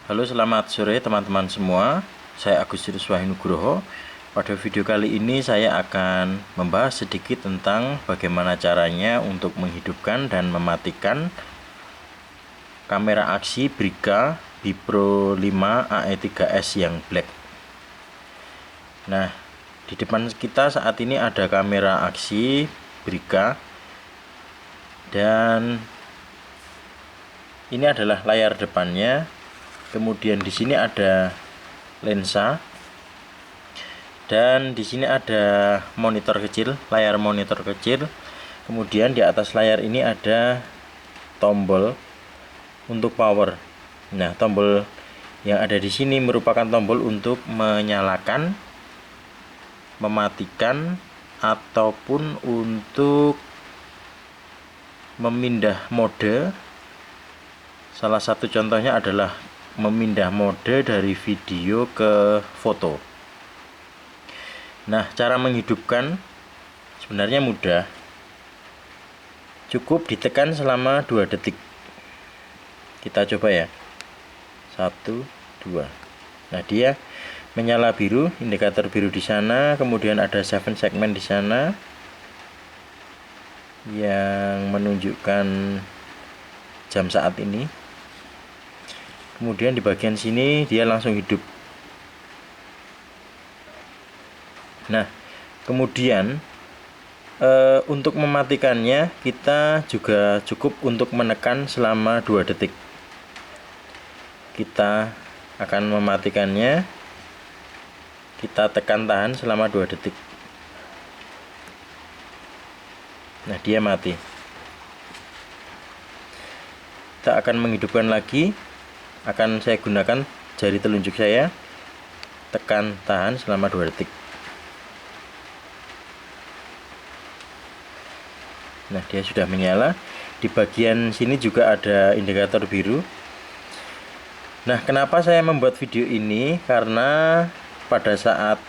Halo, selamat sore teman-teman semua. Saya Agustinus Wahyunugroho. Pada video kali ini saya akan membahas sedikit tentang bagaimana caranya untuk menghidupkan dan mematikan kamera aksi Brica Bipro 5 AE3S yang black. Nah, di depan kita saat ini ada kamera aksi Brica dan ini adalah layar depannya. Kemudian di sini ada lensa dan di sini ada monitor kecil, layar monitor kecil. Kemudian di atas layar ini ada tombol untuk power. Nah, tombol yang ada di sini merupakan tombol untuk menyalakan, mematikan, ataupun untuk memindah mode. Salah satu contohnya adalah memindah mode dari video ke foto. Nah, cara menghidupkan sebenarnya mudah. Cukup ditekan selama 2 detik. Kita coba ya. 1, 2. Nah, dia menyala biru, indikator biru di sana, kemudian ada 7 segmen di sana yang menunjukkan jam saat ini. Kemudian di bagian sini dia langsung hidup. Nah, kemudian untuk mematikannya kita juga cukup untuk menekan selama 2 detik. Kita akan mematikannya. Kita tekan tahan selama 2 detik. Nah, dia mati. Kita akan menghidupkan lagi. Akan saya gunakan jari telunjuk saya, tekan tahan selama 2 detik. Nah, dia sudah menyala. Di bagian sini juga ada indikator biru. Nah, kenapa saya membuat video ini? Karena pada saat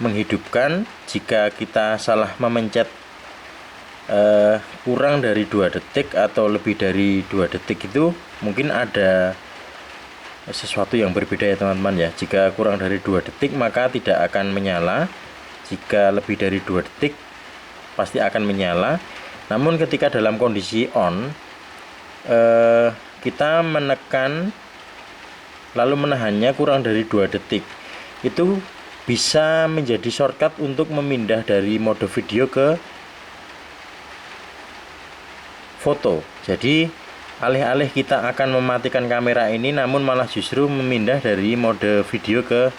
menghidupkan, jika kita salah memencet kurang dari 2 detik atau lebih dari 2 detik itu mungkin ada sesuatu yang berbeda ya teman-teman ya. Jika kurang dari 2 detik maka tidak akan menyala. Jika lebih dari 2 detik pasti akan menyala. Namun ketika dalam kondisi on, kita menekan lalu menahannya kurang dari 2 detik, itu bisa menjadi shortcut untuk memindah dari mode video ke foto. Jadi alih-alih kita akan mematikan kamera ini, namun malah justru memindah dari mode video ke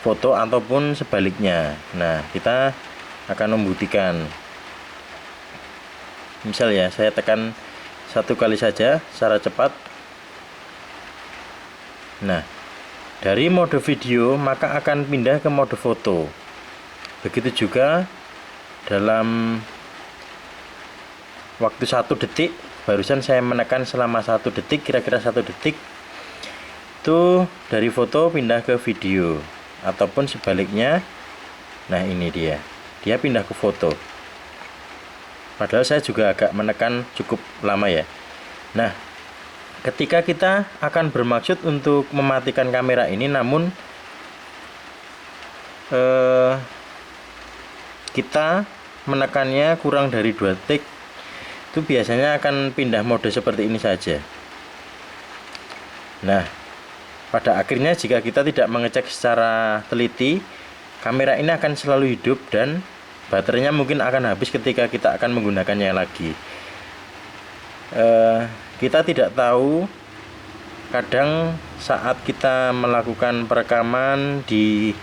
foto ataupun sebaliknya. Nah, kita akan membuktikan. Misal ya, saya tekan 1 kali saja secara cepat. Nah, dari mode video maka akan pindah ke mode foto. Begitu juga dalam waktu 1 detik, barusan saya menekan selama 1 detik, kira-kira 1 detik itu dari foto pindah ke video ataupun sebaliknya. Nah, ini dia pindah ke foto, padahal saya juga agak menekan cukup lama ya. Nah, ketika kita akan bermaksud untuk mematikan kamera ini, namun kita menekannya kurang dari 2 detik, itu biasanya akan pindah mode seperti ini saja. Nah, pada akhirnya jika kita tidak mengecek secara teliti, kamera ini akan selalu hidup dan baterainya mungkin akan habis ketika kita akan menggunakannya lagi. Kita tidak tahu, kadang saat kita melakukan perekaman di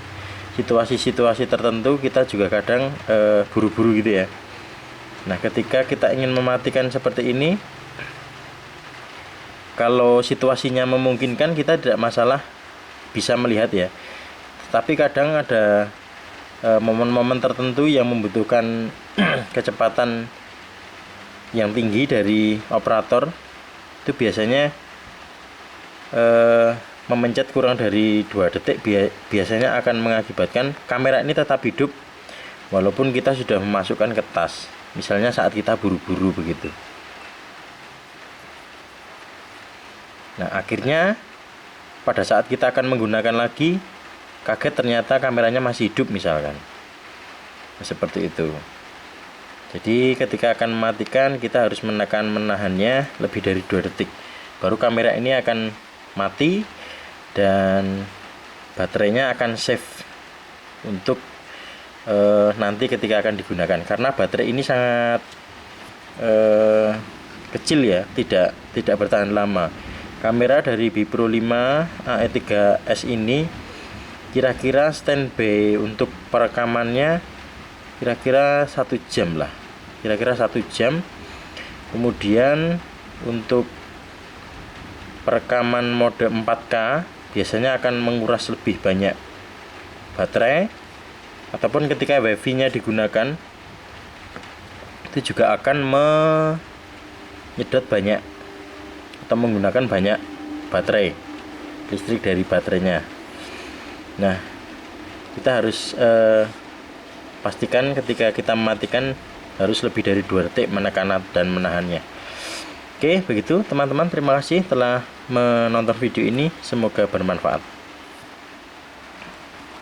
situasi-situasi tertentu kita juga kadang buru-buru gitu ya. Nah, ketika kita ingin mematikan seperti ini, kalau situasinya memungkinkan kita tidak masalah bisa melihat ya. Tapi kadang ada momen-momen tertentu yang membutuhkan kecepatan yang tinggi dari operator. Itu biasanya memencet kurang dari 2 detik biasanya akan mengakibatkan kamera ini tetap hidup walaupun kita sudah memasukkan ke tas. Misalnya saat kita buru-buru begitu. Nah, akhirnya pada saat kita akan menggunakan lagi, kaget ternyata kameranya masih hidup misalkan. Seperti itu. Jadi ketika akan mematikan, kita harus menahannya lebih dari 2 detik. Baru kamera ini akan mati dan baterainya akan save untuk nanti ketika akan digunakan. Karena baterai ini sangat kecil ya, tidak bertahan lama. Kamera dari Bipro 5 AE3S ini kira-kira standby untuk perekamannya kira-kira 1 jam lah, kira-kira 1 jam. Kemudian untuk perekaman mode 4K biasanya akan menguras lebih banyak baterai, ataupun ketika WiFi nya digunakan itu juga akan menyedot banyak atau menggunakan banyak baterai, listrik dari baterainya. Nah, kita harus pastikan ketika kita mematikan harus lebih dari 2 detik menekan dan menahannya. Oke, begitu teman-teman. Terima kasih telah menonton video ini. Semoga bermanfaat.